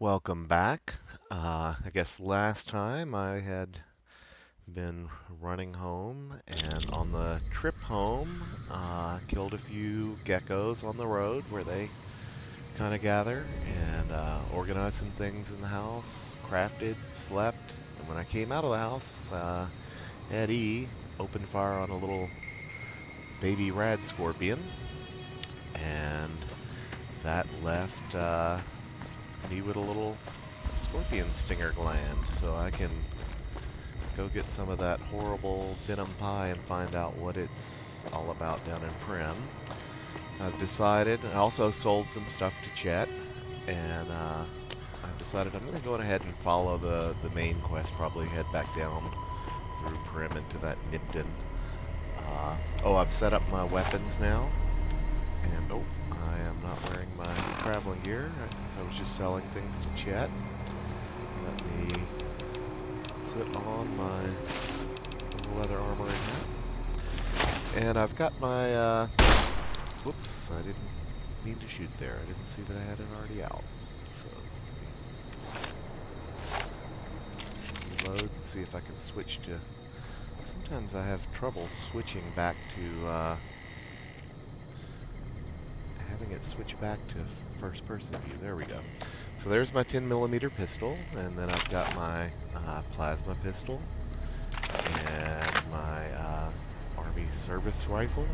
Welcome back. I guess last time I had been running home, and on the trip home, killed a few geckos on the road where they kind of gather, and organized some things in the house, crafted, slept, and when I came out of the house, Eddie opened fire on a little baby rad scorpion, and that left me with a little scorpion stinger gland, so I can go get some of that horrible venom pie and find out what it's all about down in Prim. I've decided, I also sold some stuff to Chet, and I've decided I'm going to go ahead and follow the main quest, probably head back down through Prim into that Nipton. Oh, I've set up my weapons now, and oh, I am not wearing my traveling gear. I was just selling things to Chet. Let me put on my leather armor and hat. And I've got my, whoops, I didn't mean to shoot there. I didn't see that I had it already out. So, reload and see if I can switch to... Sometimes I have trouble switching back to, having it switch back to first person view. There we go. So there's my 10mm pistol, and then I've got my plasma pistol, and my Army service rifle,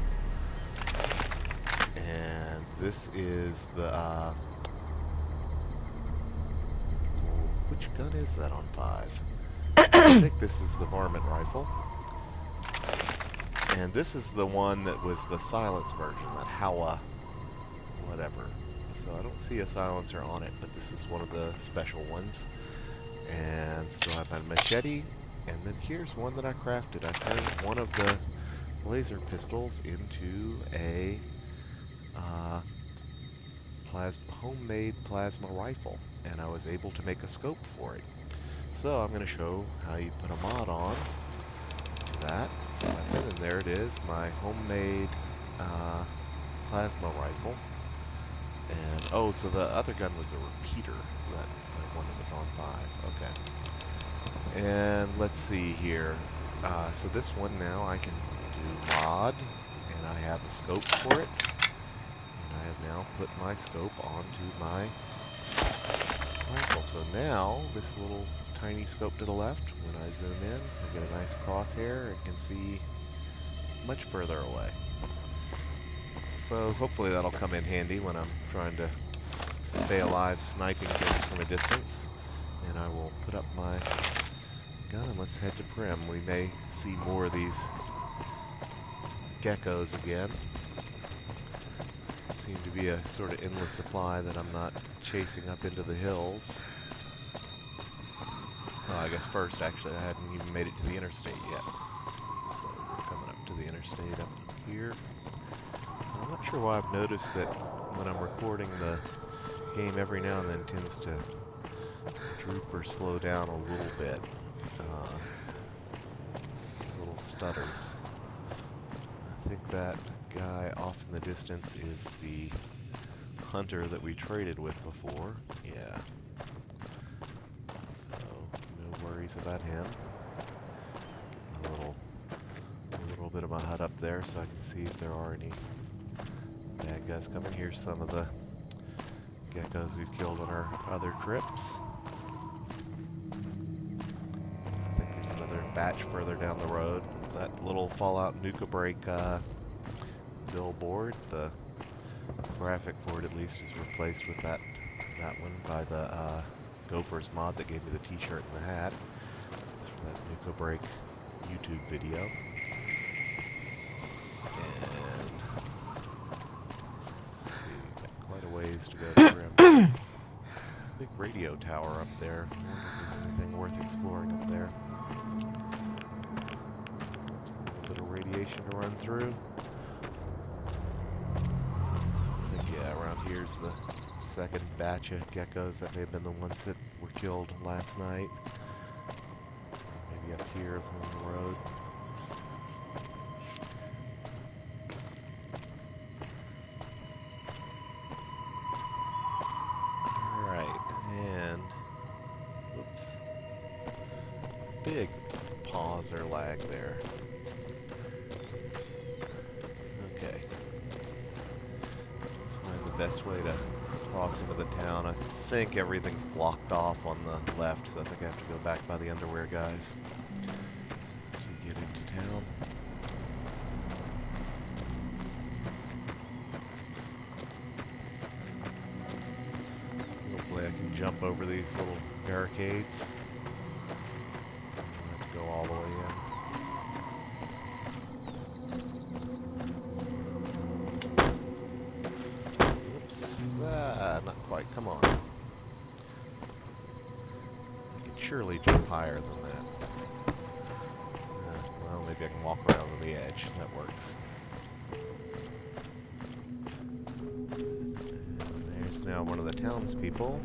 and this is the, which gun is that on 5? I think this is the varmint rifle, and this is the one that was the silence version, that Howa whatever. So I don't see a silencer on it, but this is one of the special ones. And still have my machete, and then here's one that I crafted. I turned one of the laser pistols into a homemade plasma rifle, and I was able to make a scope for it. So I'm going to show how you put a mod on to that. So and there it is, my homemade plasma rifle. And oh, so the other gun was a repeater, that one that was on 5. Okay. And let's see here. So this one now I can do mod, and I have a scope for it. And I have now put my scope onto my rifle. So now this little tiny scope to the left, when I zoom in, I get a nice crosshair and can see much further away. So hopefully that'll come in handy when I'm trying to stay alive sniping things from a distance. And I will put up my gun and let's head to Prim. We may see more of these geckos again. Seem to be a sort of endless supply that I'm not chasing up into the hills. Oh, I guess first actually I hadn't even made it to the interstate yet. So we're coming up to the interstate up here. I'm not sure why I've noticed that when I'm recording the game every now and then tends to droop or slow down a little bit. Little stutters. I think that guy off in the distance is the hunter that we traded with before. Yeah. So, no worries about him. A little bit of my HUD up there so I can see if there are any bad guys coming. Here's some of the geckos we've killed on our other trips. I think there's another batch further down the road. That little Fallout Nuka Break billboard, the graphic for it at least, is replaced with that one by the Gophers mod that gave me the t-shirt and the hat. It's from that Nuka Break YouTube video. Ways to go to Grim. Big radio tower up there. I wonder if there's anything worth exploring up there. Just a little bit of radiation to run through. I think, yeah, around here's the second batch of geckos. That may have been the ones that were killed last night. Maybe up here along the road. there lag there? Okay. Find the best way to cross into the town. I think everything's blocked off on the left, so I think I have to go back by the underwear guys to get into town. Hopefully I can jump over these little barricades. I have to go all the way in. Oops. Not quite. Come on. I can surely jump higher than that. Well, maybe I can walk around on the edge. That works. And there's now one of the townspeople.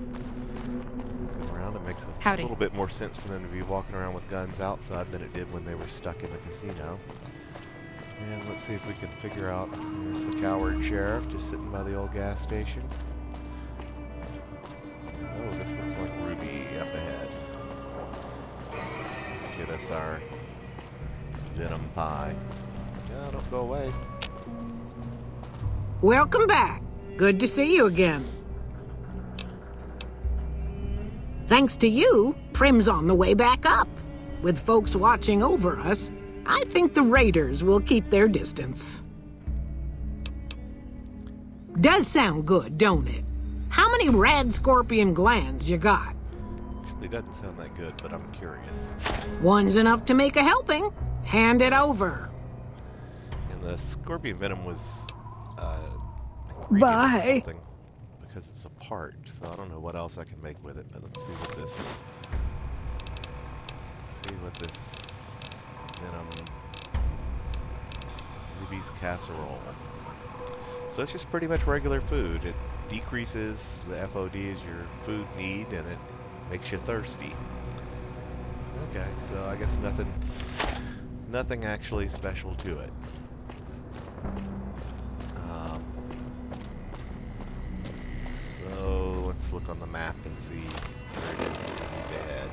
Looking around, it makes a little bit more sense for them to be walking around with guns outside than it did when they were stuck in the casino. And let's see if we can figure out. There's the coward sheriff just sitting by the old gas station. Oh, this looks like Ruby up ahead. Get us our venom pie. No, don't go away. Welcome back. Good to see you again. Thanks to you, Prim's on the way back up. With folks watching over us, I think the raiders will keep their distance. Does sound good, don't it? How many rad scorpion glands you got? It doesn't sound that good, but I'm curious. One's enough to make a helping. Hand it over. And the scorpion venom was Bye. something because it's a part, so I don't know what else I can make with it. But let's see what this venom Ruby's casserole. So it's just pretty much regular food. It decreases the FOD as your food need, and it makes you thirsty. Okay, so I guess nothing actually special to it. So let's look on the map and see where it is that we need to head.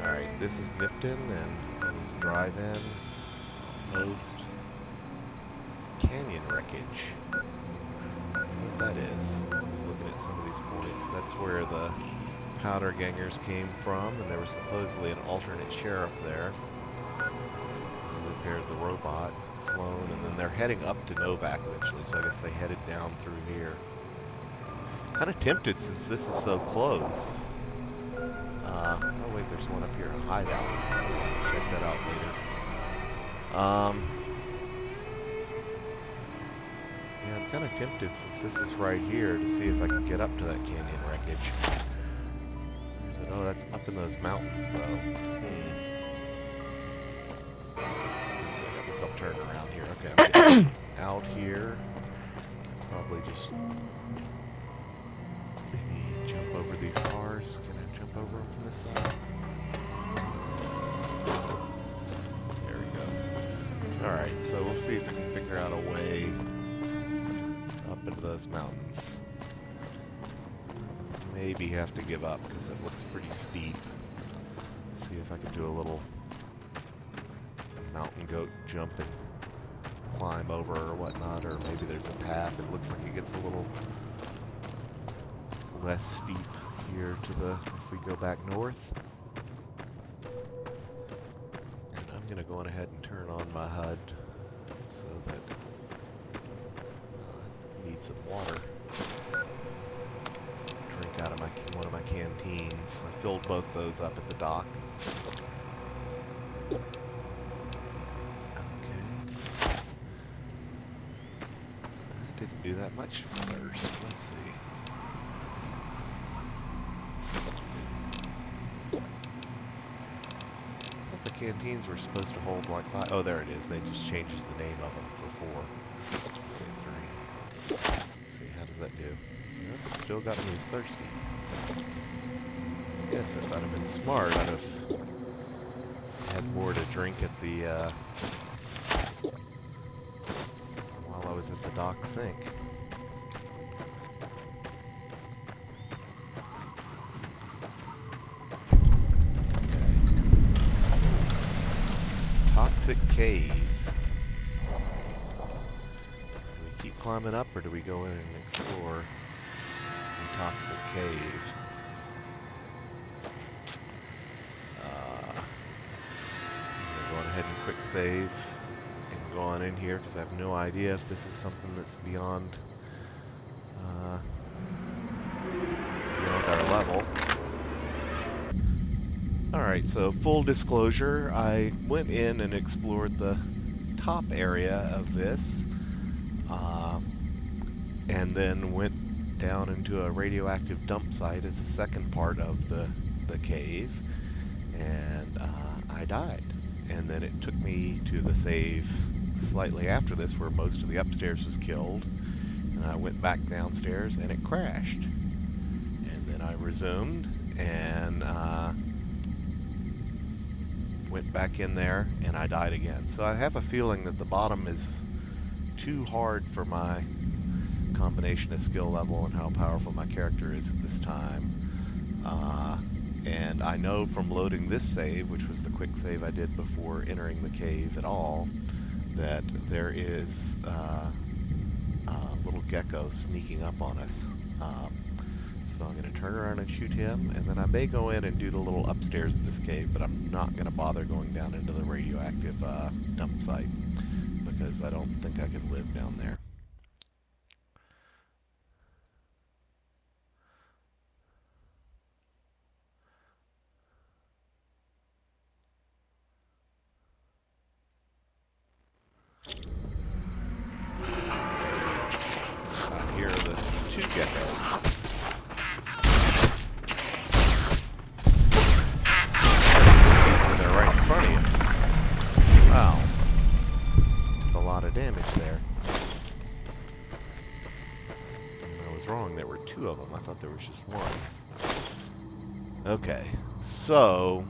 Alright, this is Nipton, and there's drive-in, post, canyon wreckage. I don't know what that is. Just looking at some of these points. That's where the powder gangers came from, and there was supposedly an alternate sheriff there who repaired the robot, Sloan, and then they're heading up to Novak eventually, so I guess they headed down through here. Kind of tempted since this is so close. Oh wait, there's one up here, a hideout. I'll check that out later. Yeah, I'm kind of tempted since this is right here to see if I can get up to that canyon wreckage. Oh, that's up in those mountains, though. Let's see, I got myself turned around here. Okay, I'm getting out here. Probably just maybe jump over these cars. Can I jump over them from this side? There we go. Alright, so we'll see if we can figure out a way up into those mountains. Maybe have to give up because it looks pretty steep. See if I can do a little mountain goat jump and climb over or whatnot, or maybe there's a path. It looks like it gets a little less steep here to the, if we go back north. And I'm gonna go on ahead and turn on my HUD so that I need some water. Drink out of one of my canteens. I filled both those up at the dock. Okay. That didn't do that much first. Let's see. I thought the canteens were supposed to hold like 5. Oh, there it is. They just changes the name of them for 4. Okay, 3. Let's see, how does that do? Nope, it still got me as thirsty. I guess if I'd have been smart, I'd have had more to drink at the, while I was at the dock sink. Okay. cave. Do we keep climbing up, or do we go in and explore the toxic cave? I'm going to go ahead and quick save and go on in here because I have no idea if this is something that's beyond our level. Alright, so full disclosure, I went in and explored the top area of this, and then went down into a radioactive dump site as the second part of the cave, and I died. And then it took me to the save slightly after this where most of the upstairs was killed, and I went back downstairs and it crashed. And then I resumed and went back in there and I died again. So I have a feeling that the bottom is too hard for my combination of skill level and how powerful my character is at this time. And I know from loading this save, which was the quick save I did before entering the cave at all, that there is a little gecko sneaking up on us. So I'm going to turn around and shoot him, and then I may go in and do the little upstairs of this cave, but I'm not going to bother going down into the radioactive dump site, because I don't think I can live down there. Here are the two geckos. When they're right in front of you. Wow. Took a lot of damage there. I was wrong, there were two of them. I thought there was just one. Okay, so,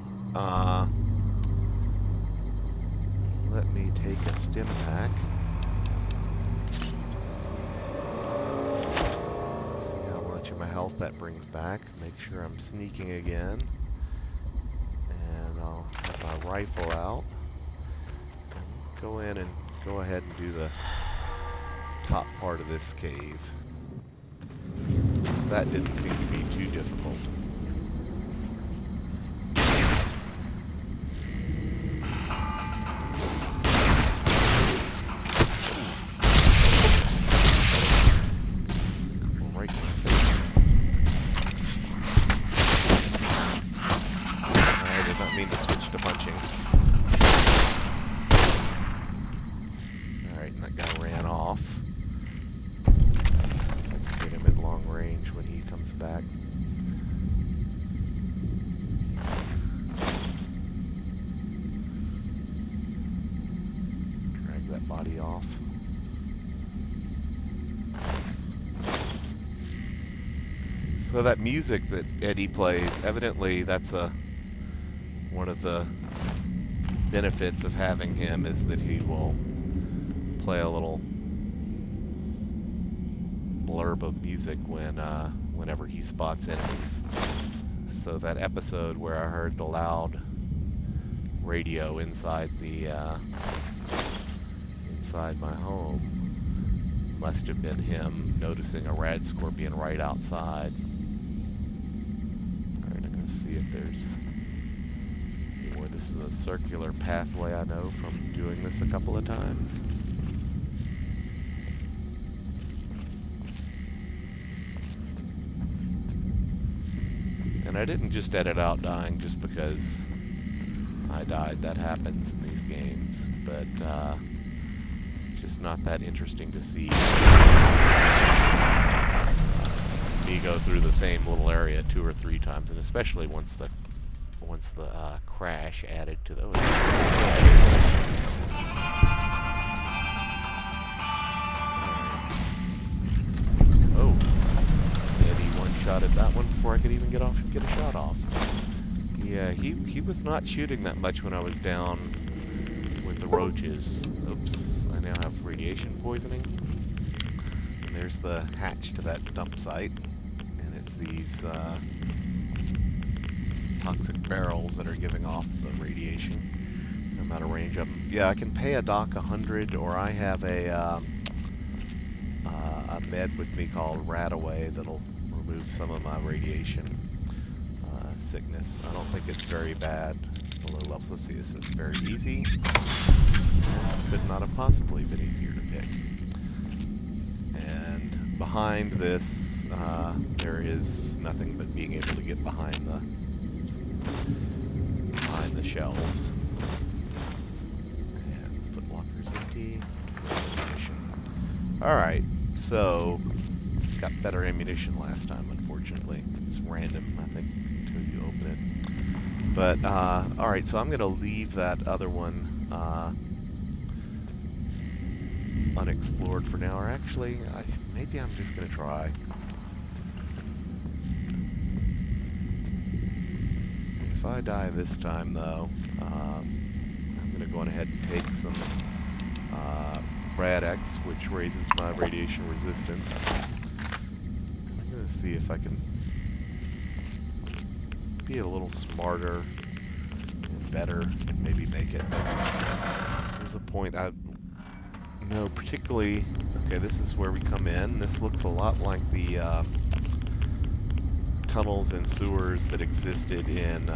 let me take a stim pack. My health that brings back. Make sure I'm sneaking again. And I'll have my rifle out. And go in and go ahead and do the top part of this cave. Since that didn't seem to be too difficult. Back. Drag that body off. So that music that Eddie plays, evidently that's one of the benefits of having him is that he will play a little blurb of music whenever he spots enemies. So that episode where I heard the loud radio inside my home must have been him noticing a rad scorpion right outside. Alright, I'm going to see if there's more. This is a circular pathway I know from doing this a couple of times. And I didn't just edit out dying just because I died. That happens in these games, but just not that interesting to see me go through the same little area 2 or 3 times, and especially once the crash added to those. Oh. Shotted that one before I could even get a shot off. Yeah, he was not shooting that much when I was down with the roaches. Oops, I now have radiation poisoning. And there's the hatch to that dump site, and it's these toxic barrels that are giving off the radiation. I'm I'm out of range of them. Yeah, I can pay a doc 100, or I have a med with me called Radaway that'll remove some of my radiation sickness. I don't think it's very bad. The low levels. Let's see. This is very easy. Could not have possibly been easier to pick. And behind this, there is nothing but being able to get behind the shelves. And the footlocker's empty. All right. So, got better ammunition last time, unfortunately. It's random, I think, until you open it. But, alright, so I'm going to leave that other one unexplored for now. Or actually, maybe I'm just going to try. If I die this time, though, I'm going to go on ahead and take some Rad-X, which raises my radiation resistance. I'm going to see if I can be a little smarter and better and maybe make it. There's a point I know particularly. Okay, this is where we come in. This looks a lot like the tunnels and sewers that existed in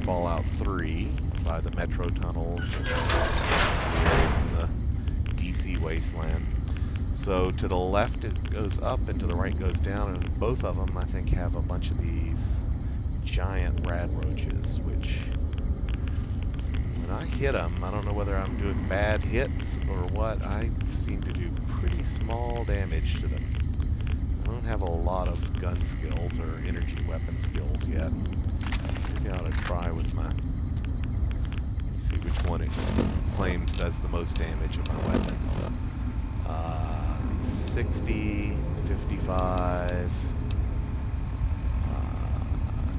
Fallout 3 by the metro tunnels and the DC wasteland. So to the left it goes up and to the right goes down, and both of them I think have a bunch of these giant rad roaches, which when I hit them, I don't know whether I'm doing bad hits or what, I seem to do pretty small damage to them. I don't have a lot of gun skills or energy weapon skills yet. Maybe I ought to try with my... see which one it claims does the most damage of my weapons. It's 60, 55,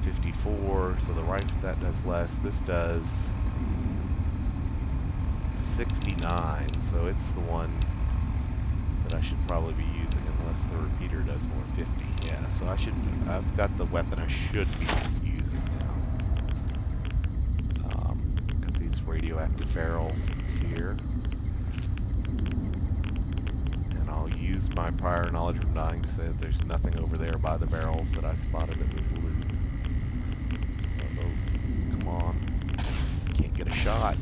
54, so the rifle that does less. This does 69, so it's the one that I should probably be using, unless the repeater does more 50. Yeah, so I've got the weapon I should be using now. Got these radioactive barrels here. And I'll use my prior knowledge from dying to say that there's nothing over there by the barrels that I spotted that was loot. Uh-oh, come on. Can't get a shot.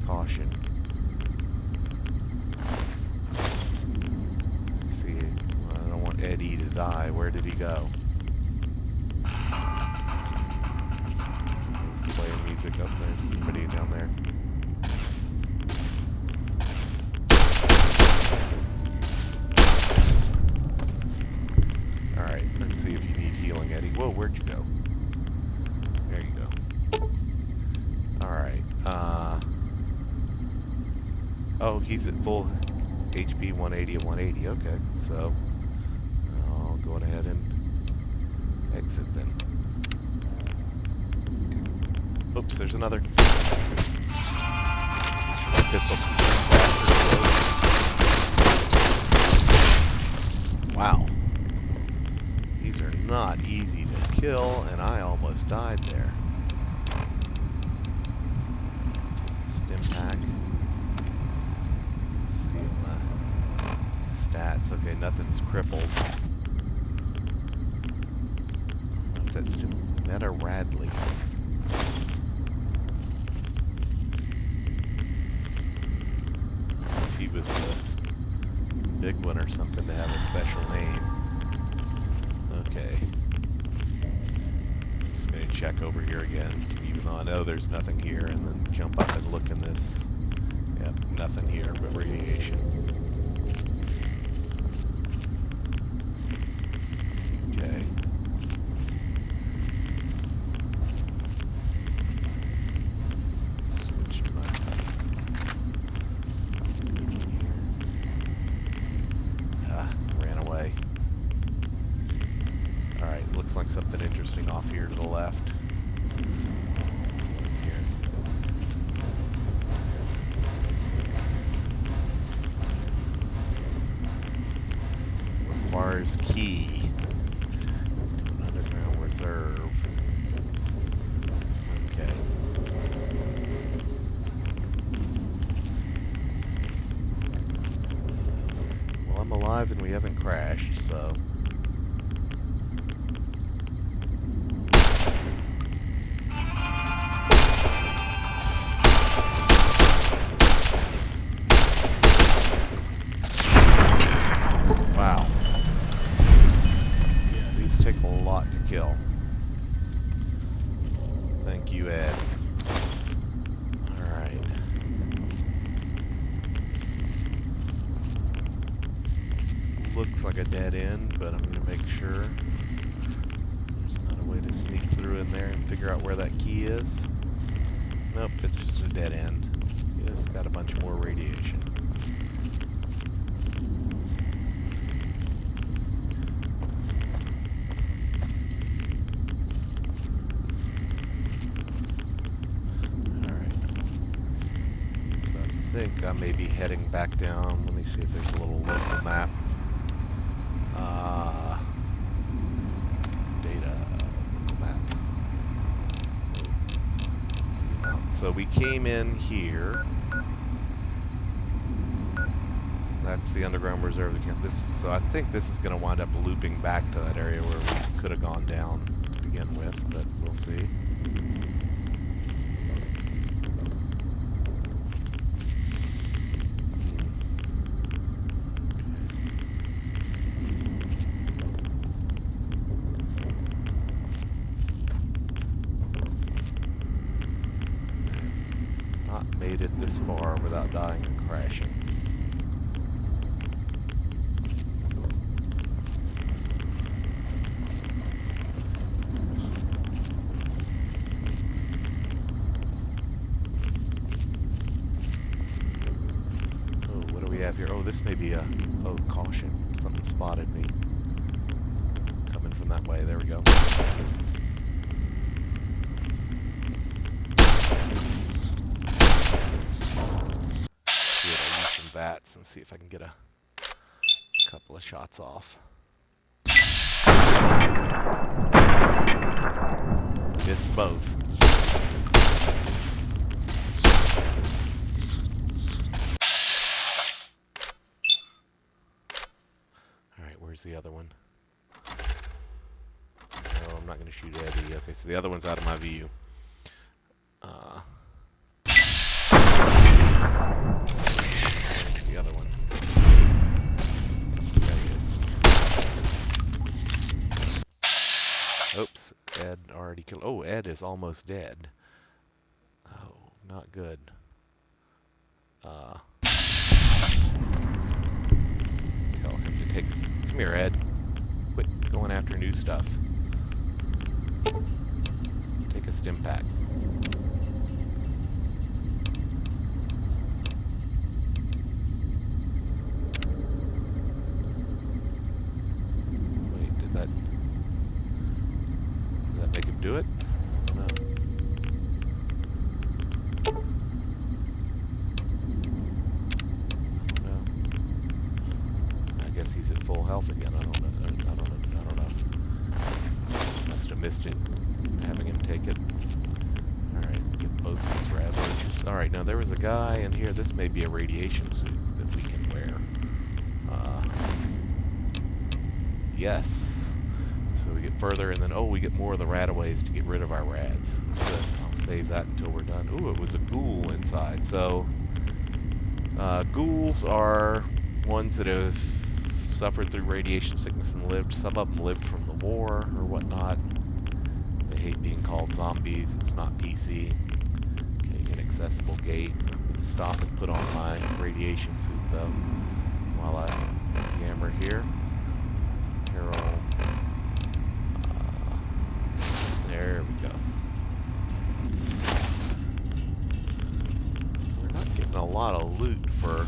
Caution. Let's see, well, I don't want Eddie to die. Where did he go? He's playing music up there. Somebody down there. Alright, let's see if you need healing, Eddie. Whoa, where'd you go? There you go. Alright, oh, he's at full HP 180 at 180. Okay, so I'll go ahead and exit then. Oops, there's another. Pistol. Wow. These are not easy to kill, and I almost died there. Stim pack. Stats. Okay, nothing's crippled. I wonder if that's still Meta Radley. If he was the big one or something to have a special name. Okay. Just gonna check over here again, even though I know there's nothing here, and then jump up and look in this. Yep, nothing here but radiation. Okay. Switch to my... ran away. Alright, looks like something interesting off here to the left. Here. Undergrander's key. An underground reserve. Okay. Well, I'm alive and we haven't crashed, so... Wow. Yeah, these take a lot to kill. Thank you, Ed. Alright. This looks like a dead end, but I'm going to make sure there's not a way to sneak through in there and figure out where that key is. Nope, it's just a dead end. It's got a bunch more radiation. I think I may be heading back down. Let me see if there's a little local map. Data local map. Zoom out. So we came in here. That's the underground reserve. So I think this is going to wind up looping back to that area where we could have gone down to begin with, but we'll see. Made it this far without dying and crashing. Oh, what do we have here? Oh, this may be a... Oh, caution. Something spotted me. Coming from that way. There we go. Bats and see if I can get a couple of shots off. Missed both. Alright, where's the other one? No, I'm not going to shoot Eddie. Okay, so the other one's out of my view. The other one. There he is. Oops, Ed already killed. Oh, Ed is almost dead. Oh, not good. Tell him to take us. Come here, Ed. Quit going after new stuff. Take a stim pack. Do it? No. No. I guess he's at full health again. I don't know. Must have missed it. Having him take it. Alright, get both these rad roaches. Alright, now there was a guy in here. This may be a radiation suit that we can wear. Yes. So we get further, and then, oh, we get more of the radaways to get rid of our rads. Good. I'll save that until we're done. Ooh, it was a ghoul inside. So, ghouls are ones that have suffered through radiation sickness and lived. Some of them lived from the war or whatnot. They hate being called zombies. It's not PC. Okay, inaccessible gate. I'm going to stop and put on my radiation suit, though, while I hammer here. Carol. There we go. We're not getting a lot of loot for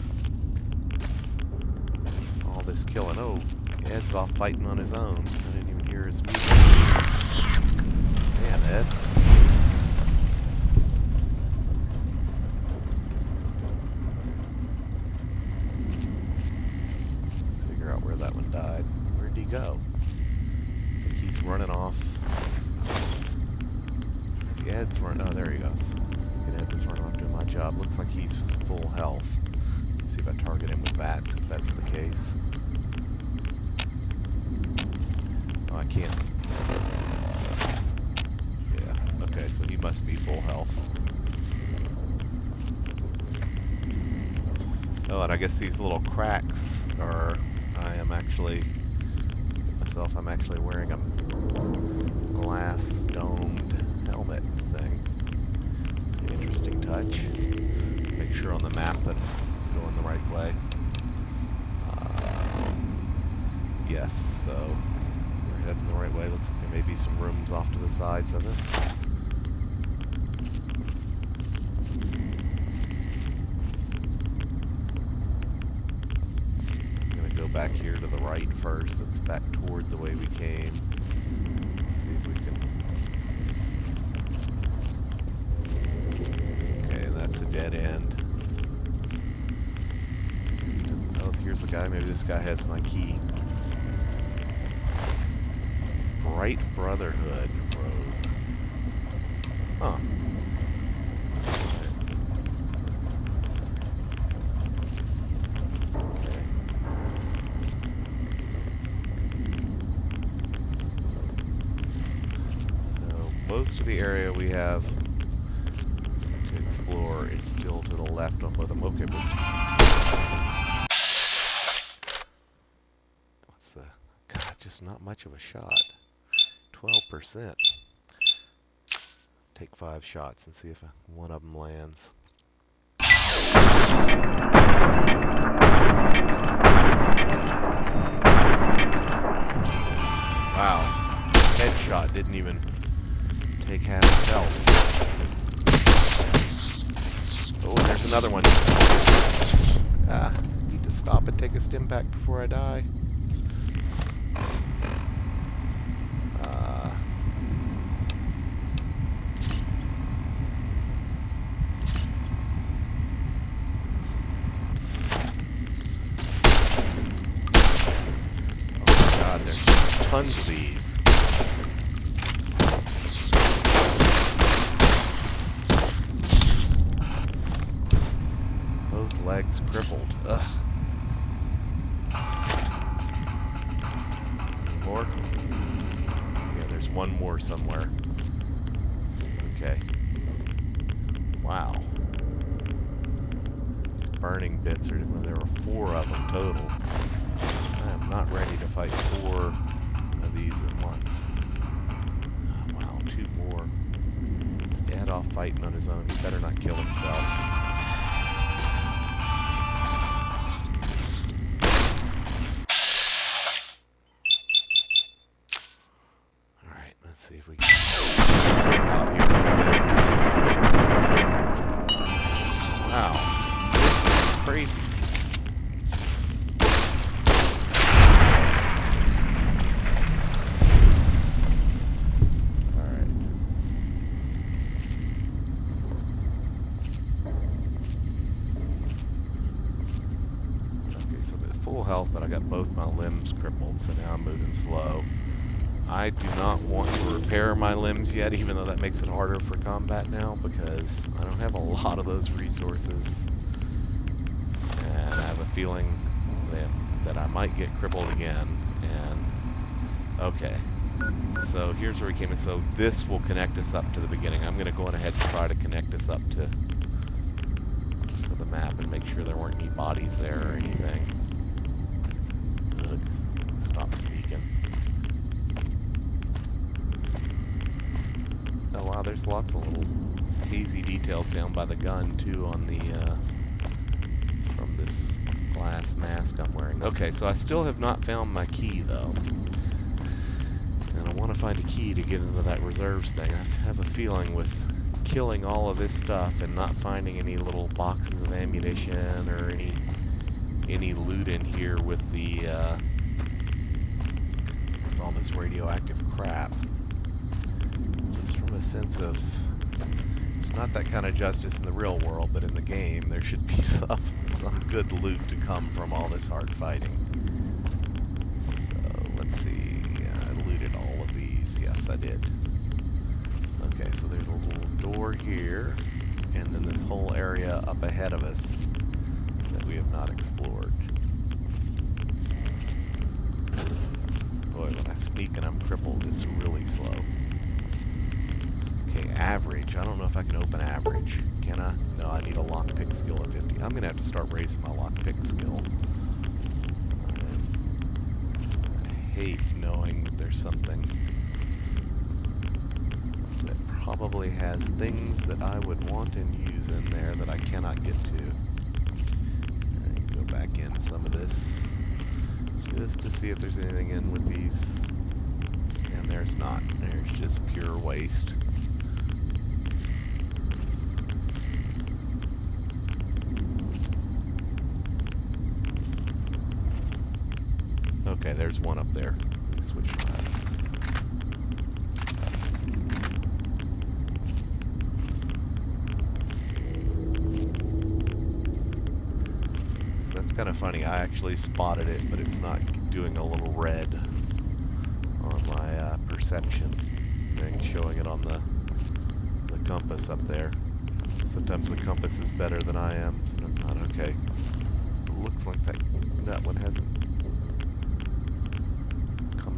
all this killing. Oh, Ed's off fighting on his own. I didn't even hear his music. Damn, Ed. Figure out where that one died. Where'd he go? I think he's running off. Ed's running. Oh, there he goes. Ed was running off doing my job. Looks like he's full health. Let's see if I target him with bats, if that's the case. Oh, I can't. Yeah, okay, so he must be full health. Oh, and I guess these little cracks are... I'm actually wearing a glass domed helmet thing. It's an interesting touch. Make sure on the map that I'm going the right way. Yes, so we're heading the right way. Looks like there may be some rooms off to the sides of us. I'm going to go back here to the right first. That's back toward the way we came. See if we can... Okay, that's a dead end. Oh, here's a guy. Maybe this guy has my key. Bright Brotherhood Road. Huh. Okay. So most of the area we have to explore is still to the left on both of them. Okay, what's the... God, just not much of a shot. 12%. Take 5 shots and see if one of them lands. Wow. Headshot didn't even take half his health. Oh, and there's another one. Ah, need to stop and take a stim pack before I die. Tons of these. Both legs crippled. Ugh. More? Yeah, there's one more somewhere. Okay. Wow. These burning bits are different. There were 4 of them total. I am not ready to fight 4 of these at once. Oh, wow, 2 more. He's dead off fighting on his own. He better not kill himself. Alright, let's see if we can out here. Wow. This is crazy. But I got both my limbs crippled, so now I'm moving slow. I do not want to repair my limbs yet, even though that makes it harder for combat now, because I don't have a lot of those resources. And I have a feeling that I might get crippled again. And okay, so here's where we came in. So this will connect us up to the beginning. I'm going to go on ahead and try to connect us up to the map and make sure there weren't any bodies there or anything. Stop sneaking. Oh wow, there's lots of little hazy details down by the gun too on the from this glass mask I'm wearing. Okay, so I still have not found my key though. And I want to find a key to get into that reserves thing. I have a feeling with killing all of this stuff and not finding any little boxes of ammunition or any loot in here with the all this radioactive crap. Just from a sense of, it's not that kind of justice in the real world, but in the game there should be some good loot to come from all this hard fighting. So let's let's see. I looted all of these. Yes, I did. Okay, so there's a little door here, and then this whole area up ahead of us that we have not explored. Boy, when I sneak and I'm crippled, it's really slow. Okay, average. I don't know if I can open average. Can I? No, I need a lockpick skill of 50. I'm going to have to start raising my lockpick skill. I hate knowing that there's something that probably has things that I would want and use in there that I cannot get to. Alright, go back in some of this just to see if there's anything in with these. And there's not. There's just pure waste. Okay, there's one up there. Let me switch that. So that's kind of funny. I actually spotted it, but it's not doing a little red on my perception thing, showing it on the compass up there. Sometimes the compass is better than I am, so I'm not okay. It looks like that one hasn't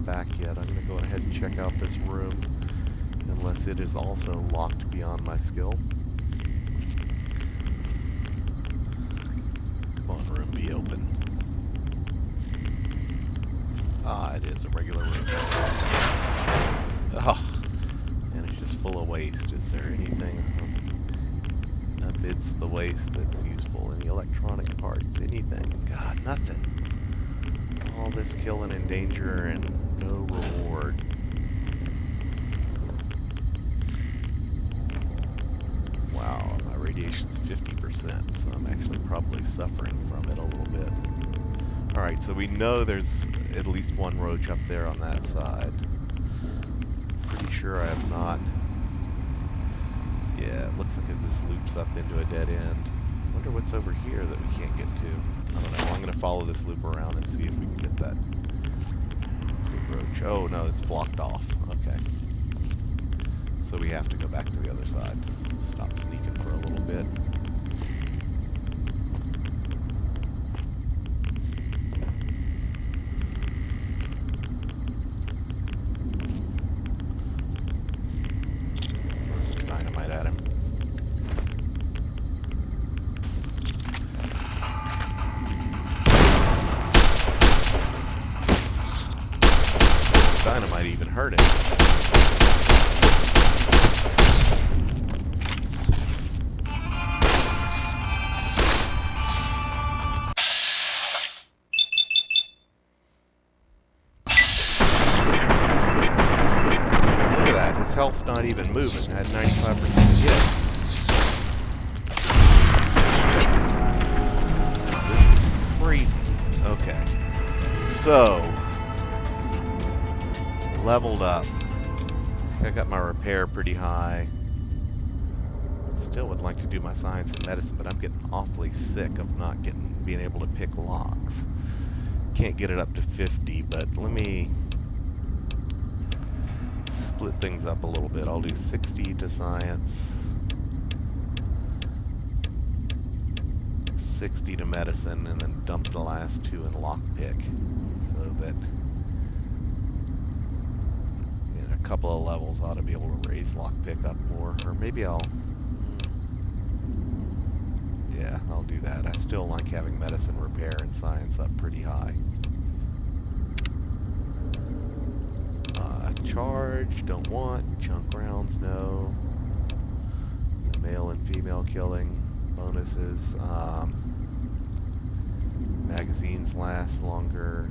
back yet. I'm going to go ahead and check out this room, unless it is also locked beyond my skill. Come on, room, be open. Ah, it is a regular room. Oh, and it's just full of waste. Is there anything amidst the waste that's useful? Any electronic parts? Anything? God, nothing. All this killing and danger and no reward. Wow, my radiation's 50%, so I'm actually probably suffering from it a little bit. Alright, so we know there's at least one roach up there on that side. Pretty sure I have not. Yeah, it looks like this loops up into a dead end. Wonder what's over here that we can't get to. I don't know. I'm going to follow this loop around and see if we can get that big roach. Oh, no, it's blocked off. Okay. So we have to go back to the other side. Stop sneaking for a little bit. Some dynamite at him. Dynamite even hurt him. Look at that, his health's not even moving. I had 95% hit. This is crazy. Okay. So leveled up. I got my repair pretty high. Still would like to do my science and medicine, but I'm getting awfully sick of not being able to pick locks. Can't get it up to 50, but let me split things up a little bit. I'll do 60 to science, 60 to medicine, and then dump the last 2 in lockpick, so that a couple of levels I ought to be able to raise lockpick up more. Or maybe I'll do that. I still like having medicine, repair, and science up pretty high. Charge, don't want. Junk rounds, no. The male and female killing bonuses. Magazines last longer.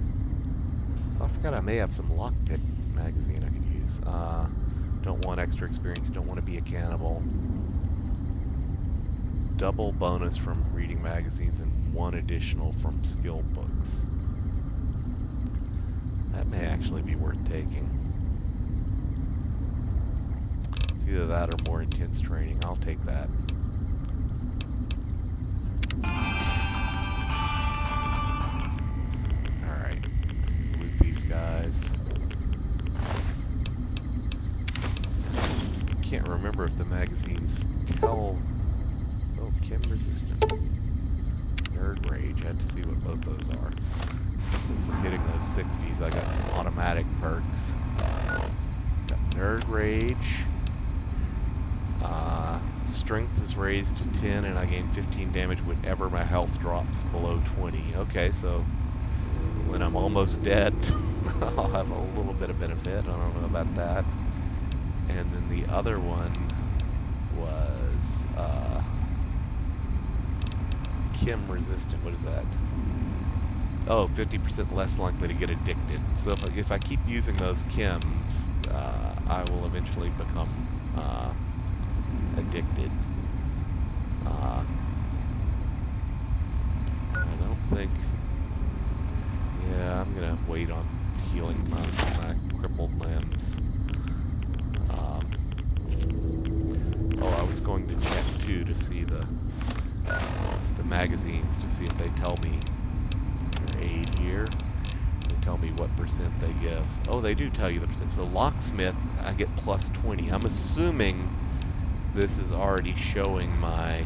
Oh, I forgot I may have some lockpick magazine I could use. Don't want extra experience, don't want to be a cannibal. Double bonus from reading magazines and 1 additional from skill books. That may actually be worth taking. It's either that or more intense training. I'll take that. Alright. Loot these guys. can't remember if the magazines tell... Oh, chem resistant. Nerd Rage. I had to see what both those are. For hitting those 60s, I got some automatic perks. Got Nerd Rage. Strength is raised to 10, and I gain 15 damage whenever my health drops below 20. Okay, so when I'm almost dead, I'll have a little bit of benefit. I don't know about that. And then the other one was chem resistant. What is that? Oh, 50% less likely to get addicted. So if I keep using those chems, I will eventually become addicted. I don't think... Yeah, I'm gonna wait on healing my crippled limbs. Oh, I was going to check too to see the magazines to see if they tell me their aid here. They tell me what percent they give. Oh, they do tell you the percent. So locksmith, I get plus 20. I'm assuming this is already showing my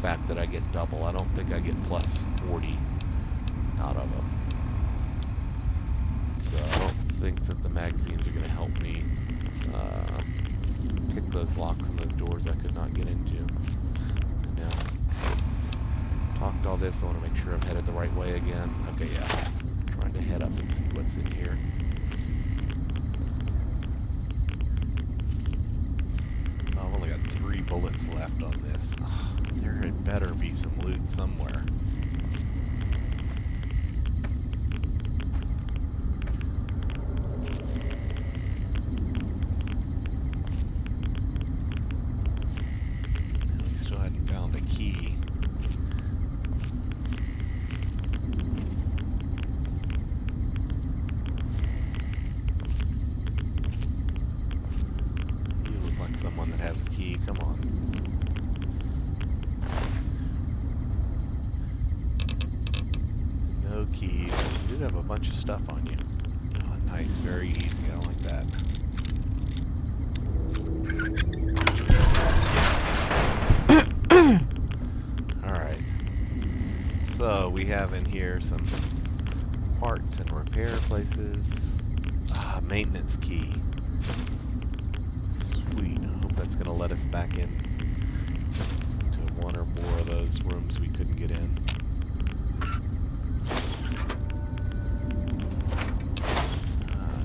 fact that I get double. I don't think I get plus 40 out of them. So I don't think that the magazines are going to help me pick those locks and those doors I could not get into. Now, talked all this, I want to make sure I'm headed the right way again. Okay, yeah. Trying to head up and see what's in here. Oh, I've only got 3 bullets left on this. Oh, there had better be some loot somewhere. We still hadn't found a key. You look like someone that has a key. Come on. No keys. You did have a bunch of stuff on you. Oh, nice. Very easy. I like that. Alright. So, we have in here some parts and repair places. Maintenance key. Sweet. I hope that's going to let us back in to one or more of those rooms we couldn't get in.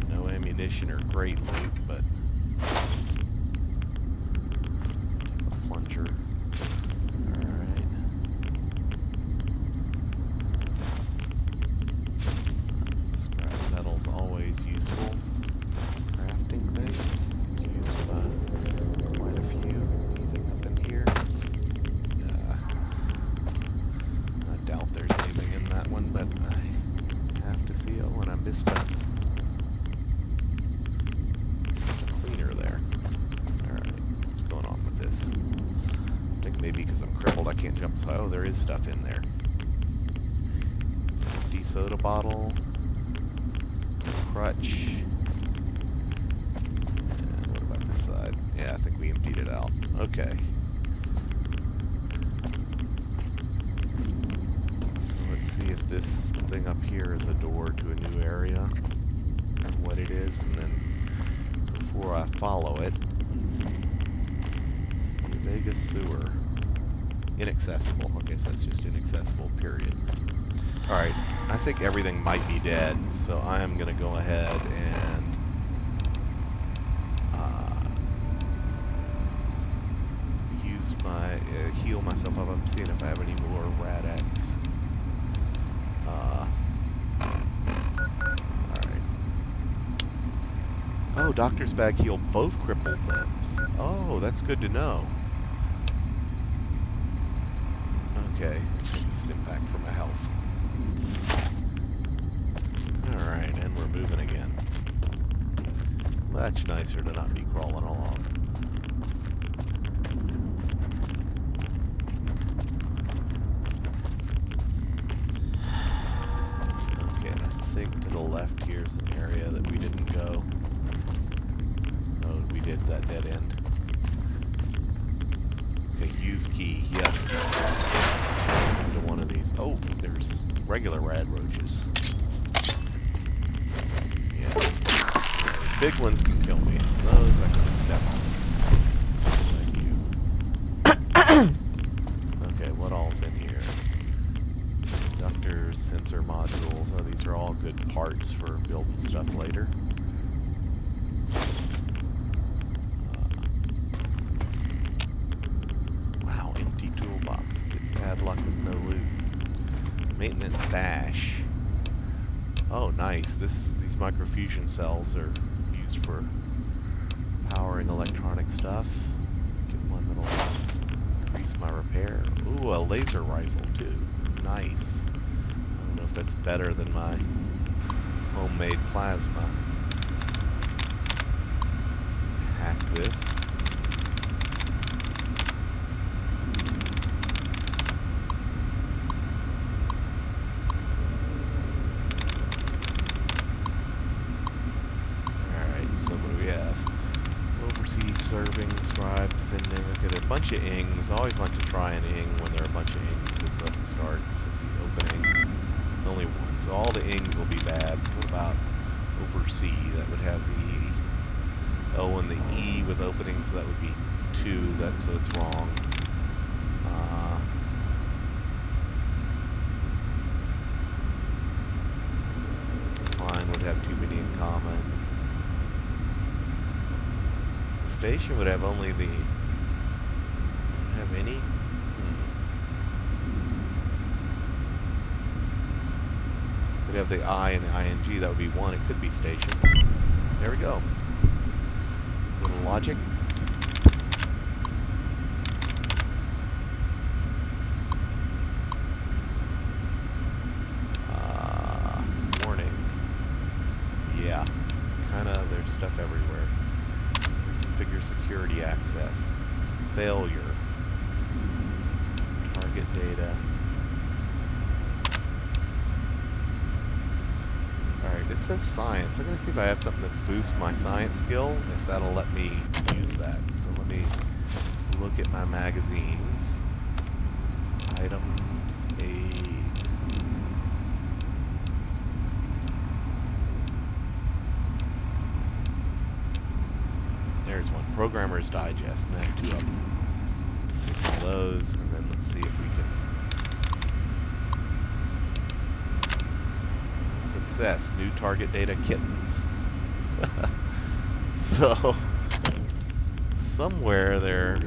No ammunition or great loot, but a plunger. Alright. Scrap metal's always useful. Crafting things. Let's use quite a few. Anything up in here? I doubt there's anything in that one, but I have to see it when I missed it. Cleaner there. Alright, what's going on with this? I think maybe because I'm crippled I can't jump. So, oh, there is stuff in there. Empty soda bottle. Crutch. And what about this side? Yeah, I think we emptied it out. Okay. So let's see if this thing up here is a door to a new area. And what it is, and then before I follow it. Vegas sewer. Inaccessible. Okay, so that's just inaccessible, period. Alright, I think everything might be dead, so I am going to go ahead and use my, heal myself up. I'm seeing if I have any more Rad-X. Alright. Oh, Doctor's Bag healed both crippled limbs. Oh, that's good to know. Okay, take a stim pack for my health. Alright, and we're moving again. Much nicer to not be crawling along. Okay, and I think right to the left here is an area that we didn't go. Oh, we did that dead end. Okay, use key, yes. Into one of these. Oh, there's regular rad roaches. Yeah. Big ones can kill me. Those I can step on. Thank you. Okay, what all's in here? Conductors, sensor modules. Oh, these are all good parts for building stuff later. Wow, empty toolbox. Getting bad luck with no loot. Maintenance stash. Oh, nice. These microfusion cells are used for powering electronic stuff. Get one that'll increase my repair. Ooh, a laser rifle too. Nice. I don't know if that's better than my homemade plasma. Hack this. Serving, scribe, sending. Okay, there are a bunch of ings. I always like to try an ing when there are a bunch of ings at the start. So let's see, opening. It's only one, so all the ings will be bad. What about oversee? That would have the O and the E with openings, so that would be 2. So it's wrong. Line would have too many in common. Station would have only the... have any? Would have the I and the ing. That would be 1. It could be station. There we go. Little logic. Warning. Yeah. Kinda, there's stuff everywhere. Configure security access. Failure. Target data. Alright, it says science. I'm going to see if I have something that boosts my science skill, if that'll let me use that. So let me look at my magazines. Items, aid. There's one. Programmer's Digest. And I have 2 of them. Take all those, and then let's see if we can... Success. New target data, kittens. So, somewhere there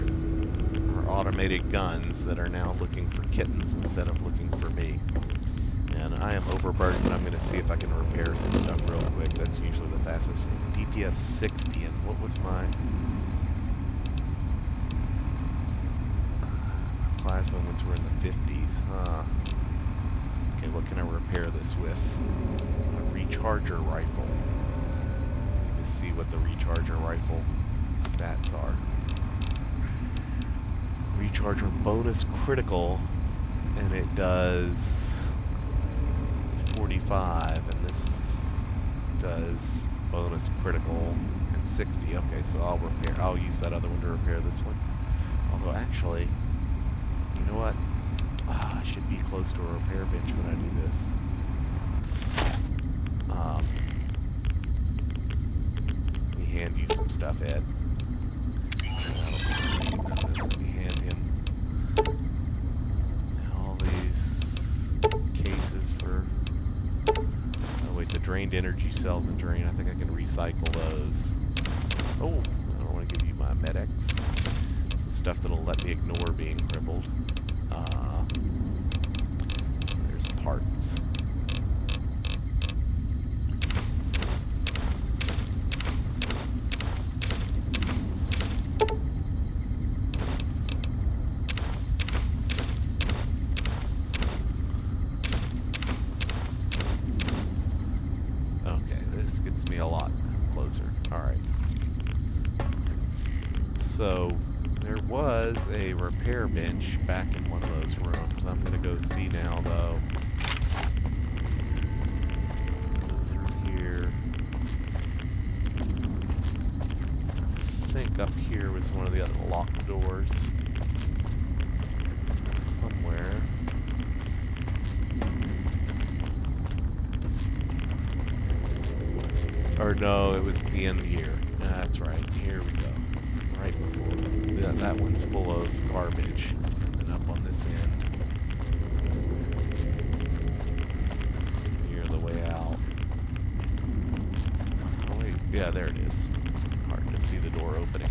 are automated guns that are now looking for kittens instead of looking for me. And I am overburdened, but I'm going to see if I can repair some stuff real quick. That's usually the fastest. DPS 60, and what was my plasma ones were in the 50s, huh? Okay, what can I repair this with? A recharger rifle. Let's see what the recharger rifle stats are. Recharger bonus critical, and it does 45, and this does bonus critical and 60. Okay, so I'll use that other one to repair this one. Although actually, you know what? I should be close to a repair bench when I do this. Let me hand you some stuff, Ed. Let me hand him all these cases for... Oh wait, the drained energy cells and drain. I think I can recycle those. Oh, I don't want to give you my Med-X. This is stuff that'll let me ignore being crippled. There's parts. Okay, this gets me a lot closer. Alright. So, there was a repair bench back in one of those rooms. I'm going to go see now, though. was one of the other locked doors somewhere. Or no, it was at the end here. That's right. Here we go. Right before. That one's full of garbage. And up on this end. Near the way out. Oh wait, yeah, there it is. Hard to see the door opening.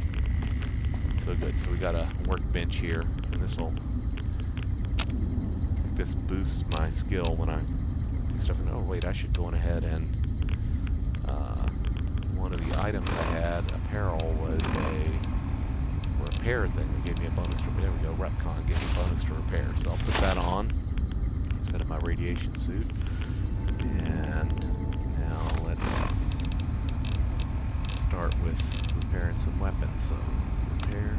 So good. So we got a workbench here, and this boosts my skill when I do stuff. And oh wait, I should go on ahead and one of the items I had, apparel, was a repair thing. They gave me a bonus to repair. There we go. Retcon gave me a bonus to repair. So I'll put that on instead of my radiation suit. And now let's start with repairing some weapons. So repair.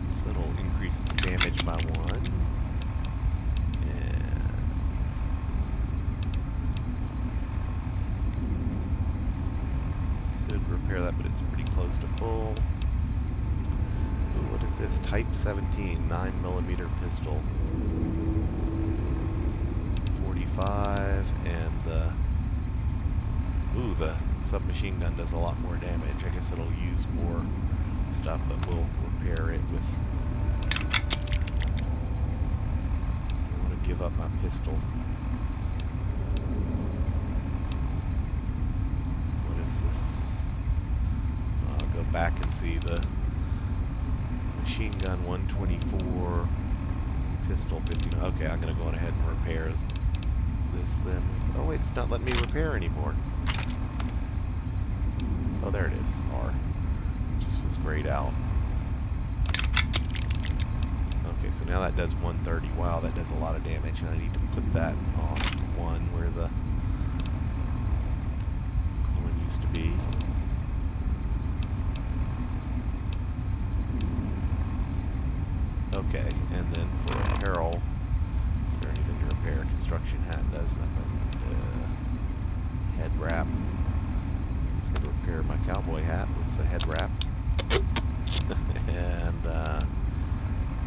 So it'll increase its damage by 1. Repair that, but it's pretty close to full. Ooh, what is this? Type 17, 9mm pistol. 45, and the submachine gun does a lot more damage. I guess it'll use more stuff, but we'll repair it with... I want to give up my pistol. What is this? Go back and see the machine gun 124, pistol 50. Okay, I'm gonna go on ahead and repair this then. Oh wait, it's not letting me repair anymore. Oh, there it is. R. Just was grayed out. Okay, so now that does 130. Wow, that does a lot of damage, and I need to put that on 1 where the one used to be. Okay, and then for apparel, is there anything to repair? Construction hat does nothing. Head wrap. Just going to repair my cowboy hat with the head wrap. And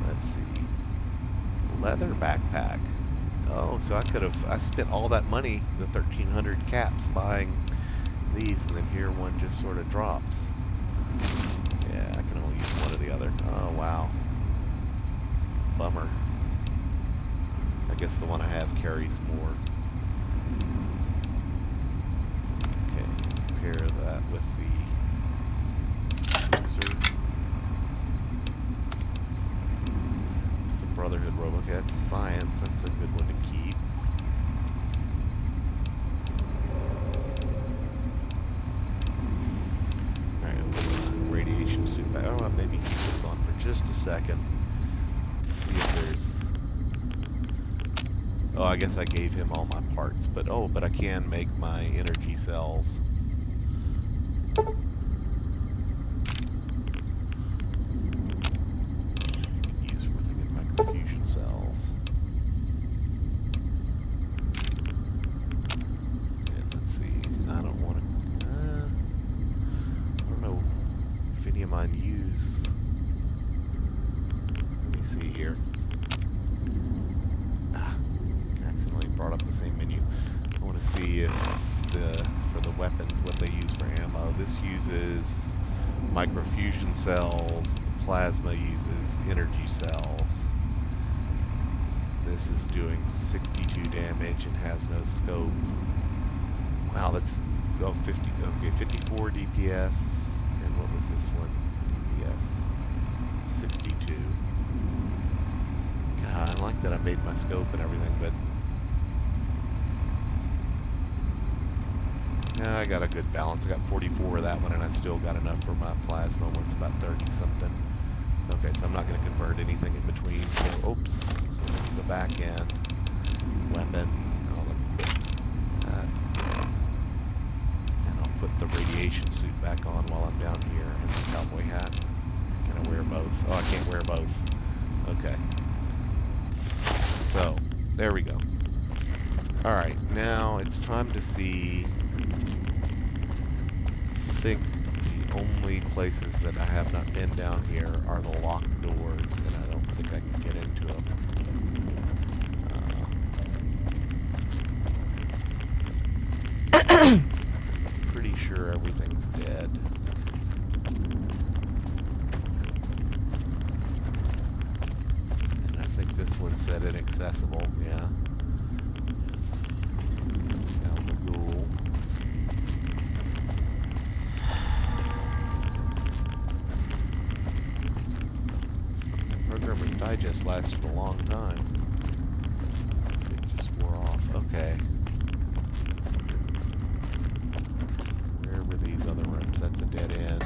let's see, leather backpack. Oh, so I spent all that money, the 1,300 caps, buying these, and then here one just sort of drops. Yeah, I can only use one or the other. Oh wow. Bummer. I guess the one I have carries more. Okay, pair that with the cruiser. It's a Brotherhood robe. Okay, that's science. That's a good one to keep. Alright, I'll put the radiation suit back. Oh, maybe keep this on for just a second. See if there's... Oh, I guess I gave him all my parts, but I can make my energy cells. Use for thinking microfusion cells. And let's see, I don't want to... I don't know if any of mine use... Let me see here. Accidentally brought up the same menu. I want to see if for the weapons what they use for ammo. This uses microfusion cells. The plasma uses energy cells. This is doing 62 damage and has no scope. Wow, that's 54 DPS. And what was this one? DPS 62. God, I like that I made my scope and everything, but yeah, I got a good balance. I got 44 of that one, and I still got enough for my plasma one's about 30 something. Okay, so I'm not going to convert anything in between. So, oops. So let me go back and weapon. And I'll put the radiation suit back on while I'm down here, and the cowboy hat. Can I wear both? Oh, I can't wear both. Okay. So, there we go. Alright, now it's time to see... I think the only places that I have not been down here are the locked doors, and I don't think I can get into them. Pretty sure everything's dead. And I think this one said inaccessible, yeah. It's down the ghoul. Programmer's Digest lasted a long time. It just wore off. Okay. Where were these other rooms? That's a dead end.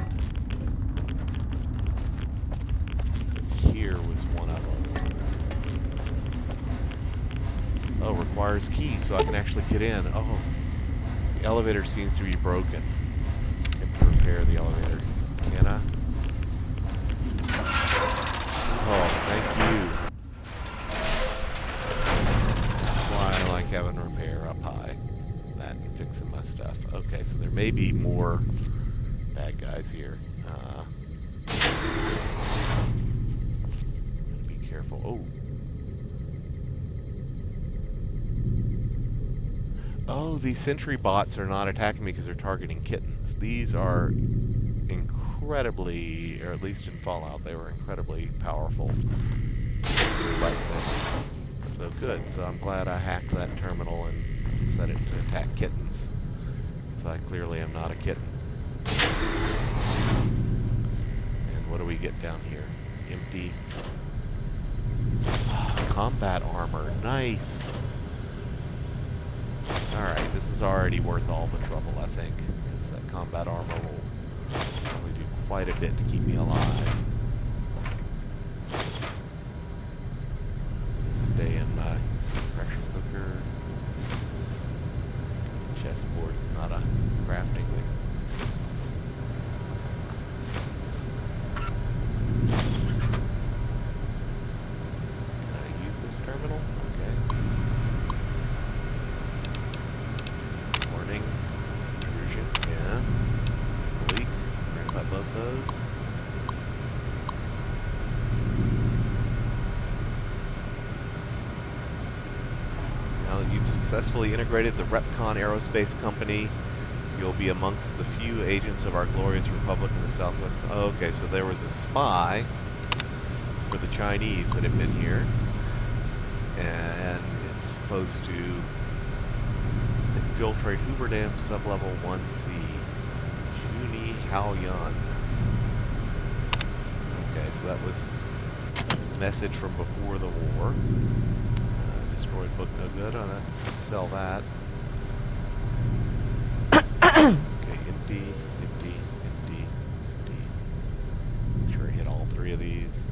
So here was one of them. Oh, requires key, so I can actually get in. Oh, the elevator seems to be broken. I have to repair the elevator. Can I? Oh, thank you. That's why I like having repair up high. That and fixing my stuff. Okay, so there may be more bad guys here. Be careful. Oh. Oh, these sentry bots are not attacking me because they're targeting kittens. These are incredibly, or at least in Fallout, they were incredibly powerful. So good. So I'm glad I hacked that terminal and set it to attack kittens. So I clearly am not a kitten. And what do we get down here? Empty. Combat armor. Nice. Alright, this is already worth all the trouble, I think. Because that combat armor will probably do quite a bit to keep me alive. Stay in my pressure cooker. Chessboard is not a crafting thing. Can I use this terminal? Okay. Warning. Intrusion. Yeah. Leak. Right about both those. Now that you've successfully integrated the Repcon Aerospace Company, you'll be amongst the few agents of our glorious republic in the Southwest. Oh, okay, so there was a spy for the Chinese that had been here, and it's supposed to infiltrate Hoover Dam sublevel 1C. Juni Haoyun. Okay, so that was a message from before the war. Destroyed book, no good. Oh, that, sell that. Okay, empty, empty, empty, empty. Make sure I hit all three of these.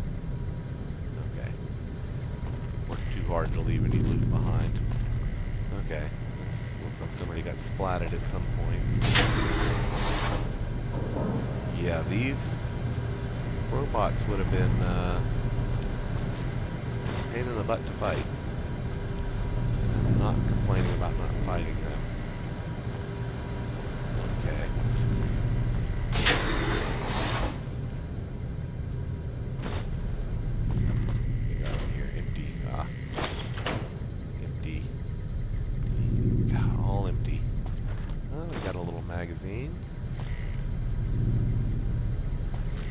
Okay. Worked too hard to leave any loot behind. Okay. This looks like somebody got splatted at some point. Yeah, these robots would have been a pain in the butt to fight. I'm not complaining about not fighting them. Okay. You got over here, empty. Ah. Empty. God, all empty. Oh, we got a little magazine.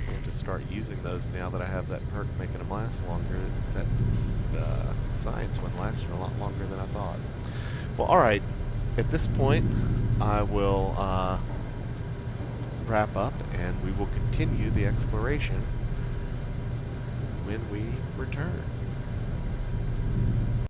I have to start using those now that I have that perk making them last longer. That science one lasted a lot longer than I thought. Well, alright. At this point, I will wrap up and we will continue the exploration when we return.